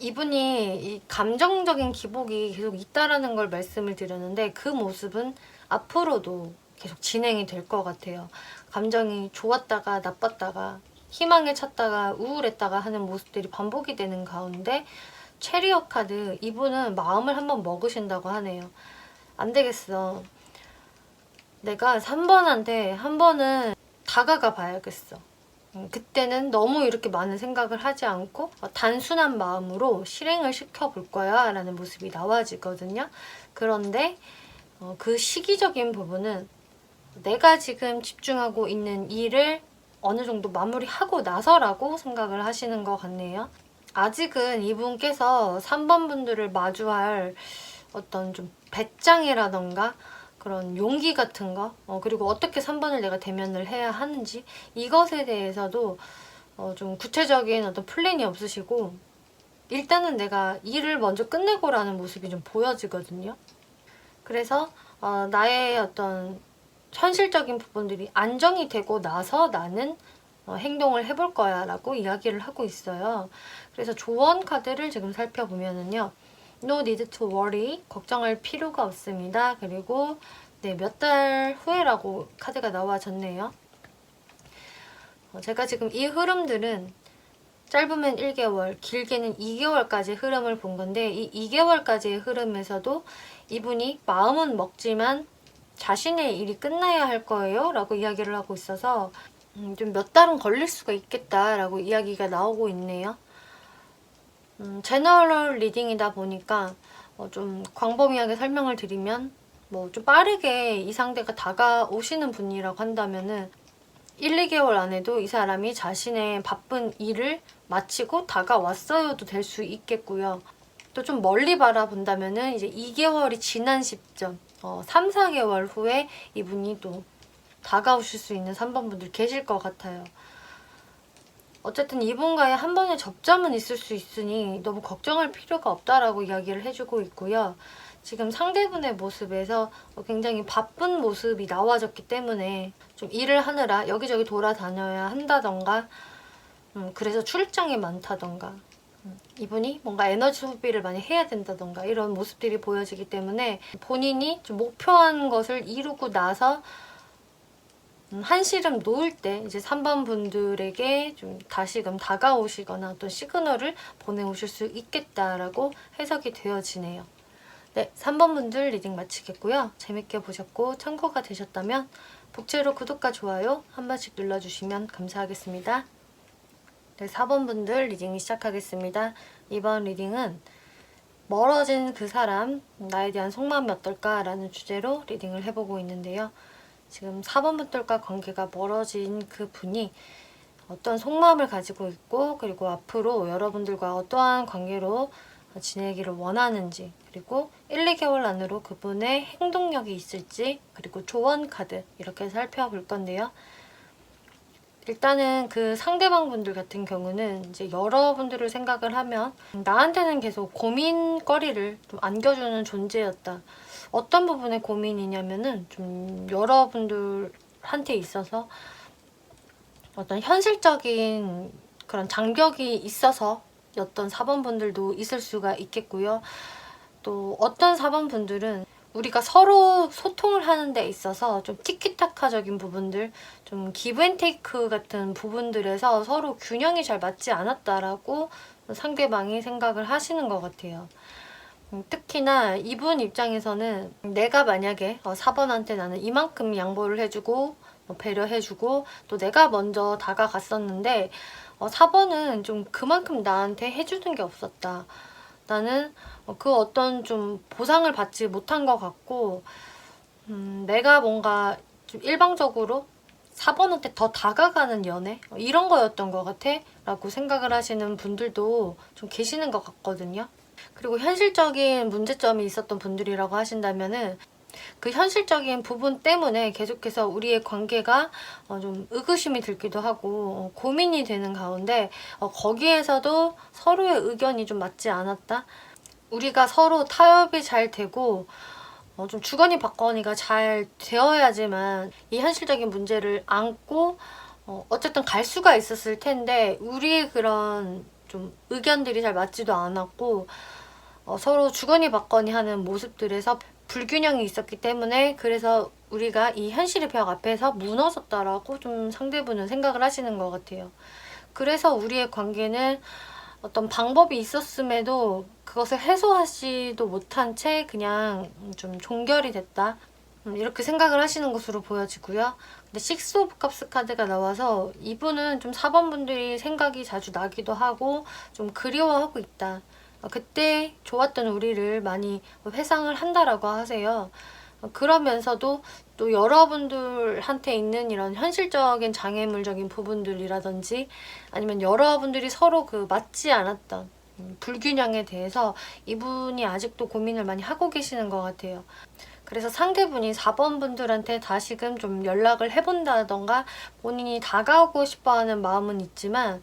이분이 이 감정적인 기복이 계속 있다라는 걸 말씀을 드렸는데 그 모습은 앞으로도 계속 진행이 될 것 같아요. 감정이 좋았다가 나빴다가 희망을 찾다가 우울했다가 하는 모습들이 반복이 되는 가운데 체리엇 카드 이분은 마음을 한번 먹으신다고 하네요. 안 되겠어. 내가 3번한테 한 번은 다가가 봐야겠어. 그때는 너무 이렇게 많은 생각을 하지 않고 단순한 마음으로 실행을 시켜볼 거야 라는 모습이 나와지거든요. 그런데 그 시기적인 부분은 내가 지금 집중하고 있는 일을 어느 정도 마무리하고 나서라고 생각을 하시는 것 같네요. 아직은 이분께서 3번 분들을 마주할 어떤 좀 배짱이라던가 그런 용기 같은 거 그리고 어떻게 3번을 내가 대면을 해야 하는지 이것에 대해서도 좀 구체적인 어떤 플랜이 없으시고 일단은 내가 일을 먼저 끝내고라는 모습이 좀 보여지거든요. 그래서 나의 어떤 현실적인 부분들이 안정이 되고 나서 나는 행동을 해볼 거야 라고 이야기를 하고 있어요. 그래서 조언 카드를 지금 살펴보면은요. No need to worry. 걱정할 필요가 없습니다. 그리고 네, 몇 달 후에라고 카드가 나와졌네요. 제가 지금 이 흐름들은 짧으면 1개월, 길게는 2개월까지 흐름을 본 건데 이 2개월까지의 흐름에서도 이분이 마음은 먹지만 자신의 일이 끝나야 할 거예요 라고 이야기를 하고 있어서 좀 몇 달은 걸릴 수가 있겠다라고 이야기가 나오고 있네요. 제너럴 리딩이다 보니까 좀 광범위하게 설명을 드리면 뭐 좀 빠르게 이 상대가 다가오시는 분이라고 한다면은 1, 2개월 안에도 이 사람이 자신의 바쁜 일을 마치고 다가왔어요도 될 수 있겠고요. 또 좀 멀리 바라본다면은 이제 2개월이 지난 시점, 3, 4개월 후에 이분이 또 다가오실 수 있는 3번 분들 계실 것 같아요. 어쨌든 이분과의 한 번의 접점은 있을 수 있으니 너무 걱정할 필요가 없다라고 이야기를 해주고 있고요. 지금 상대분의 모습에서 굉장히 바쁜 모습이 나와졌기 때문에 좀 일을 하느라 여기저기 돌아다녀야 한다던가 그래서 출장이 많다던가 이분이 뭔가 에너지 소비를 많이 해야 된다던가 이런 모습들이 보여지기 때문에 본인이 좀 목표한 것을 이루고 나서 한시름 놓을 때 이제 3번 분들에게 좀 다시금 다가오시거나 어떤 시그널을 보내오실 수 있겠다라고 해석이 되어지네요. 네, 3번 분들 리딩 마치겠고요. 재밌게 보셨고 참고가 되셨다면 복제로 구독과 좋아요 한 번씩 눌러주시면 감사하겠습니다. 네, 4번 분들 리딩 시작하겠습니다. 이번 리딩은 멀어진 그 사람, 나에 대한 속마음이 어떨까라는 주제로 리딩을 해보고 있는데요. 지금 4번 분들과 관계가 멀어진 그 분이 어떤 속마음을 가지고 있고 그리고 앞으로 여러분들과 어떠한 관계로 지내기를 원하는지 그리고 1, 2개월 안으로 그분의 행동력이 있을지 그리고 조언 카드 이렇게 살펴볼 건데요. 일단은 그 상대방 분들 같은 경우는 이제 여러분들을 생각을 하면 나한테는 계속 고민거리를 좀 안겨주는 존재였다. 어떤 부분의 고민이냐면은 좀 여러분들한테 있어서 어떤 현실적인 그런 장벽이 있어서 였던 4번 분들도 있을 수가 있겠고요. 또 어떤 4번 분들은 우리가 서로 소통을 하는 데 있어서 좀 티키타카적인 부분들, 좀 기브앤테이크 같은 부분들에서 서로 균형이 잘 맞지 않았다라고 상대방이 생각을 하시는 것 같아요. 특히나 이분 입장에서는 내가 만약에 4번한테 나는 이만큼 양보를 해주고 배려해주고 또 내가 먼저 다가갔었는데 4번은 좀 그만큼 나한테 해주는 게 없었다. 나는 그 어떤 좀 보상을 받지 못한 것 같고 내가 뭔가 좀 일방적으로 4번한테 더 다가가는 연애? 이런 거였던 것 같아 라고 생각을 하시는 분들도 좀 계시는 것 같거든요. 그리고 현실적인 문제점이 있었던 분들이라고 하신다면은 그 현실적인 부분 때문에 계속해서 우리의 관계가 좀 의구심이 들기도 하고 고민이 되는 가운데 거기에서도 서로의 의견이 좀 맞지 않았다. 우리가 서로 타협이 잘 되고 좀 주거니 받거니가 잘 되어야지만 이 현실적인 문제를 안고 어쨌든 갈 수가 있었을 텐데 우리의 그런 좀 의견들이 잘 맞지도 않았고 서로 주거니 받거니 하는 모습들에서 불균형이 있었기 때문에 그래서 우리가 이 현실의 벽 앞에서 무너졌다라고 좀 상대분은 생각을 하시는 것 같아요. 그래서 우리의 관계는 어떤 방법이 있었음에도 그것을 해소하지도 못한 채 그냥 좀 종결이 됐다. 이렇게 생각을 하시는 것으로 보여지고요. 근데 식스 오브 컵스 카드가 나와서 이분은 좀 4번 분들이 생각이 자주 나기도 하고 좀 그리워하고 있다. 그때 좋았던 우리를 많이 회상을 한다라고 하세요. 그러면서도 또 여러분들한테 있는 이런 현실적인 장애물적인 부분들이라든지 아니면 여러분들이 서로 그 맞지 않았던 불균형에 대해서 이분이 아직도 고민을 많이 하고 계시는 것 같아요. 그래서 상대분이 4번 분들한테 다시금 좀 연락을 해본다던가 본인이 다가오고 싶어하는 마음은 있지만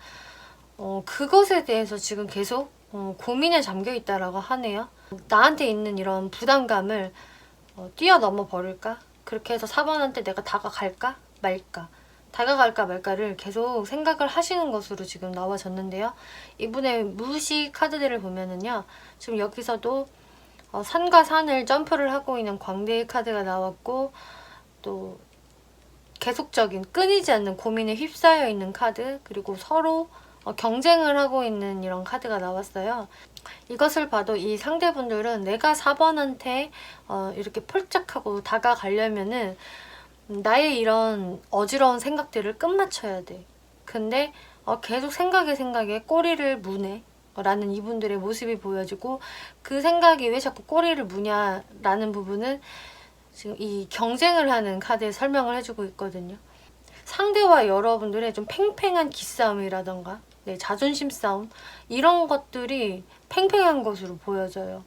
그것에 대해서 지금 계속 고민에 잠겨 있다라고 하네요. 나한테 있는 이런 부담감을 뛰어넘어 버릴까? 그렇게 해서 4번한테 내가 다가갈까 말까? 다가갈까 말까를 계속 생각을 하시는 것으로 지금 나와졌는데요. 이분의 무시 카드들을 보면은요. 지금 여기서도 산과 산을 점프를 하고 있는 광대의 카드가 나왔고 또 계속적인 끊이지 않는 고민에 휩싸여 있는 카드 그리고 서로 경쟁을 하고 있는 이런 카드가 나왔어요. 이것을 봐도 이 상대분들은 내가 4번한테 이렇게 폴짝하고 다가가려면은 나의 이런 어지러운 생각들을 끝마쳐야 돼. 근데 계속 생각에 꼬리를 무네. 라는 이분들의 모습이 보여지고, 그 생각이 왜 자꾸 꼬리를 무냐라는 부분은 지금 이 경쟁을 하는 카드에 설명을 해주고 있거든요. 상대와 여러분들의 좀 팽팽한 기싸움이라던가 자존심 싸움, 이런 것들이 팽팽한 것으로 보여져요.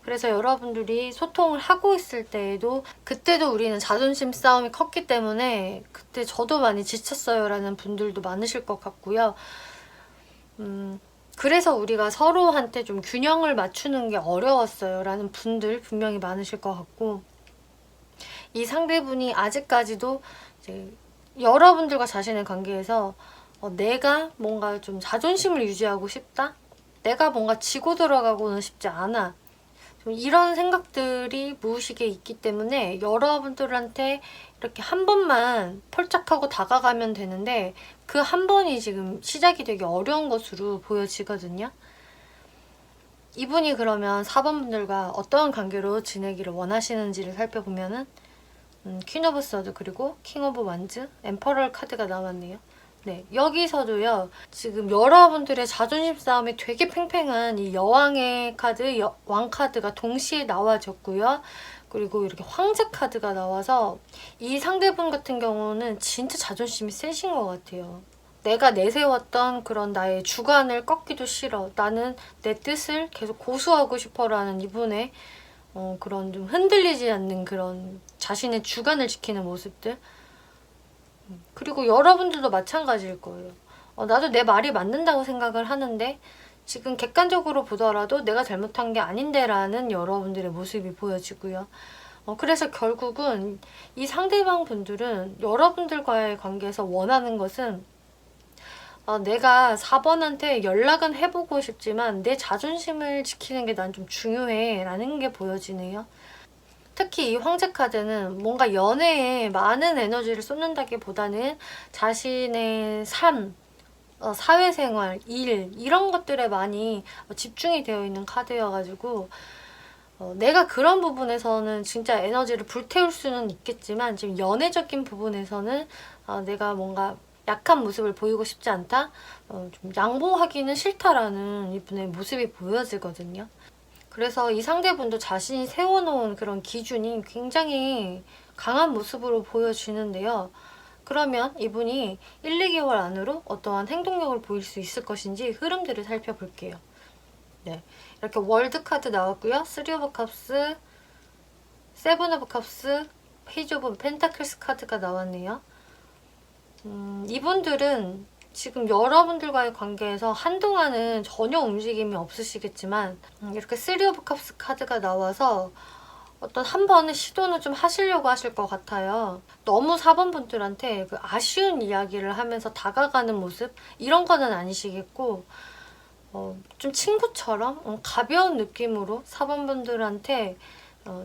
그래서 여러분들이 소통을 하고 있을 때에도, 그때도 우리는 자존심 싸움이 컸기 때문에 그때 저도 많이 지쳤어요 라는 분들도 많으실 것 같고요. 그래서 우리가 서로한테 좀 균형을 맞추는 게 어려웠어요 라는 분들 분명히 많으실 것 같고, 이 상대분이 아직까지도 이제 여러분들과 자신의 관계에서 내가 뭔가 좀 자존심을 유지하고 싶다? 내가 뭔가 지고 들어가고는 싶지 않아. 좀 이런 생각들이 무의식에 있기 때문에 여러분들한테 이렇게 한 번만 펄짝하고 다가가면 되는데, 그 한 번이 지금 시작이 되게 어려운 것으로 보여지거든요. 이분이 그러면 4번 분들과 어떠한 관계로 지내기를 원하시는지를 살펴보면은 퀸 오브 서드 그리고 킹 오브 완즈, 엠퍼럴 카드가 나왔네요. 네, 여기서도요, 지금 여러분들의 자존심 싸움이 되게 팽팽한 이 여왕의 카드, 왕 카드가 동시에 나와졌고요. 그리고 이렇게 황제 카드가 나와서 이 상대분 같은 경우는 진짜 자존심이 세신 것 같아요. 내가 내세웠던 그런 나의 주관을 꺾기도 싫어. 나는 내 뜻을 계속 고수하고 싶어라는 이분의 그런 좀 흔들리지 않는 그런 자신의 주관을 지키는 모습들. 그리고 여러분들도 마찬가지일 거예요. 나도 내 말이 맞는다고 생각을 하는데 지금 객관적으로 보더라도 내가 잘못한 게 아닌데 라는 여러분들의 모습이 보여지고요. 그래서 결국은 이 상대방 분들은 여러분들과의 관계에서 원하는 것은 내가 4번한테 연락은 해보고 싶지만 내 자존심을 지키는 게 난 좀 중요해 라는 게 보여지네요. 특히 이 황제 카드는 뭔가 연애에 많은 에너지를 쏟는다기보다는 자신의 삶, 사회생활, 일, 이런 것들에 많이 집중이 되어 있는 카드여가지고 내가 그런 부분에서는 진짜 에너지를 불태울 수는 있겠지만 지금 연애적인 부분에서는 내가 뭔가 약한 모습을 보이고 싶지 않다? 좀 양보하기는 싫다라는 이분의 모습이 보여지거든요. 그래서 이 상대분도 자신이 세워놓은 그런 기준이 굉장히 강한 모습으로 보여지는데요. 그러면 이분이 1, 2개월 안으로 어떠한 행동력을 보일 수 있을 것인지 흐름들을 살펴볼게요. 네, 이렇게 월드 카드 나왔고요. 3 오브 컵스, 7 오브 컵스, 페이지 오브 펜타클스 카드가 나왔네요. 이분들은 지금 여러분들과의 관계에서 한동안은 전혀 움직임이 없으시겠지만 이렇게 3 오브 컵스 카드가 나와서 어떤 한 번의 시도는 좀 하시려고 하실 것 같아요. 너무 4번 분들한테 그 아쉬운 이야기를 하면서 다가가는 모습, 이런 거는 아니시겠고 좀 친구처럼 가벼운 느낌으로 4번 분들한테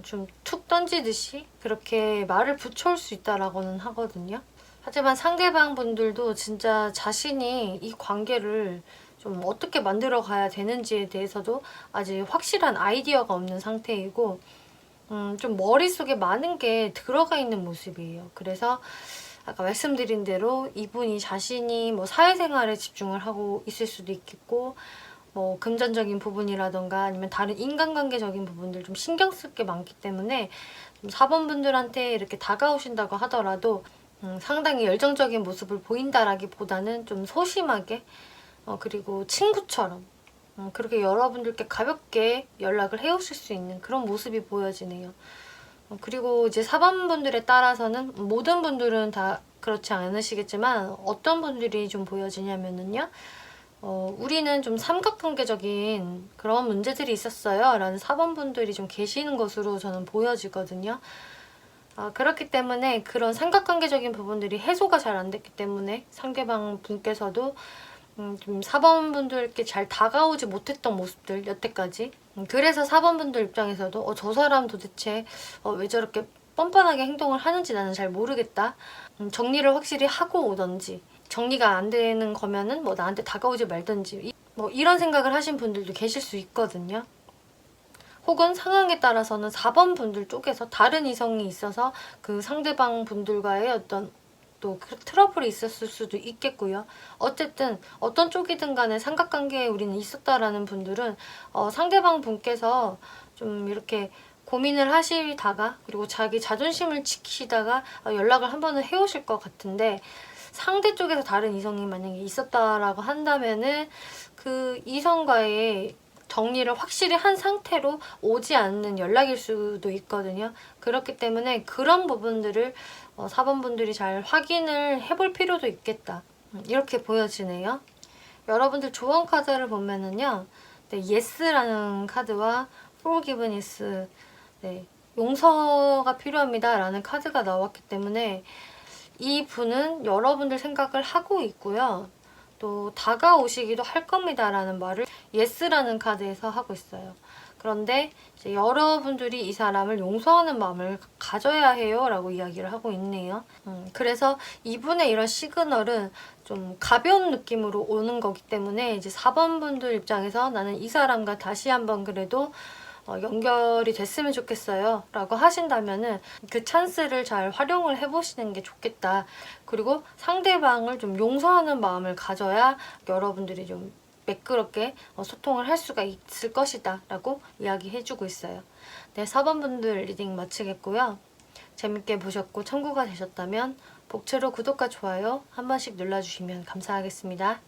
좀 툭 던지듯이 그렇게 말을 붙여올 수 있다라고는 하거든요. 하지만 상대방 분들도 진짜 자신이 이 관계를 좀 어떻게 만들어 가야 되는지에 대해서도 아직 확실한 아이디어가 없는 상태이고 좀 머릿속에 많은 게 들어가 있는 모습이에요. 그래서 아까 말씀드린 대로 이분이 자신이 뭐 사회생활에 집중을 하고 있을 수도 있겠고 뭐 금전적인 부분이라던가 아니면 다른 인간관계적인 부분들 좀 신경 쓸 게 많기 때문에 4번 분들한테 이렇게 다가오신다고 하더라도 상당히 열정적인 모습을 보인다라기보다는 좀 소심하게 그리고 친구처럼 그렇게 여러분들께 가볍게 연락을 해오실 수 있는 그런 모습이 보여지네요. 그리고 이제 4번 분들에 따라서는 모든 분들은 다 그렇지 않으시겠지만 어떤 분들이 좀 보여지냐면은요. 우리는 좀 삼각관계적인 그런 문제들이 있었어요 라는 4번 분들이 좀 계시는 것으로 저는 보여지거든요. 그렇기 때문에 그런 삼각관계적인 부분들이 해소가 잘 안 됐기 때문에 상대방 분께서도 좀 4번 분들께 잘 다가오지 못했던 모습들 여태까지 그래서 4번 분들 입장에서도 저 사람 도대체 왜 저렇게 뻔뻔하게 행동을 하는지 나는 잘 모르겠다. 정리를 확실히 하고 오던지 정리가 안 되는 거면은 뭐 나한테 다가오지 말던지 뭐 이런 생각을 하신 분들도 계실 수 있거든요. 혹은 상황에 따라서는 4번 분들 쪽에서 다른 이성이 있어서 그 상대방 분들과의 어떤 또 트러블이 있었을 수도 있겠고요. 어쨌든 어떤 쪽이든 간에 삼각관계에 우리는 있었다라는 분들은 상대방 분께서 좀 이렇게 고민을 하시다가 그리고 자기 자존심을 지키시다가 연락을 한 번은 해오실 것 같은데, 상대 쪽에서 다른 이성이 만약에 있었다라고 한다면은 그 이성과의 정리를 확실히 한 상태로 오지 않는 연락일 수도 있거든요. 그렇기 때문에 그런 부분들을 4번 분들이 잘 확인을 해볼 필요도 있겠다. 이렇게 보여지네요. 여러분들 조언 카드를 보면은요. 네, Yes라는 카드와 Forgiven is, 네, 용서가 필요합니다 라는 카드가 나왔기 때문에 이 분은 여러분들 생각을 하고 있고요. 또 다가오시기도 할 겁니다 라는 말을 Yes라는 카드에서 하고 있어요. 그런데 이제 여러분들이 이 사람을 용서하는 마음을 가져야 해요 라고 이야기를 하고 있네요. 그래서 이분의 이런 시그널은 좀 가벼운 느낌으로 오는 거기 때문에 이제 4번 분들 입장에서 나는 이 사람과 다시 한번 그래도 연결이 됐으면 좋겠어요 라고 하신다면은 그 찬스를 잘 활용을 해보시는 게 좋겠다. 그리고 상대방을 좀 용서하는 마음을 가져야 여러분들이 좀 매끄럽게 소통을 할 수가 있을 것이다 라고 이야기해주고 있어요. 네, 4번 분들 리딩 마치겠고요. 재밌게 보셨고 참고가 되셨다면 복채로 구독과 좋아요 한 번씩 눌러주시면 감사하겠습니다.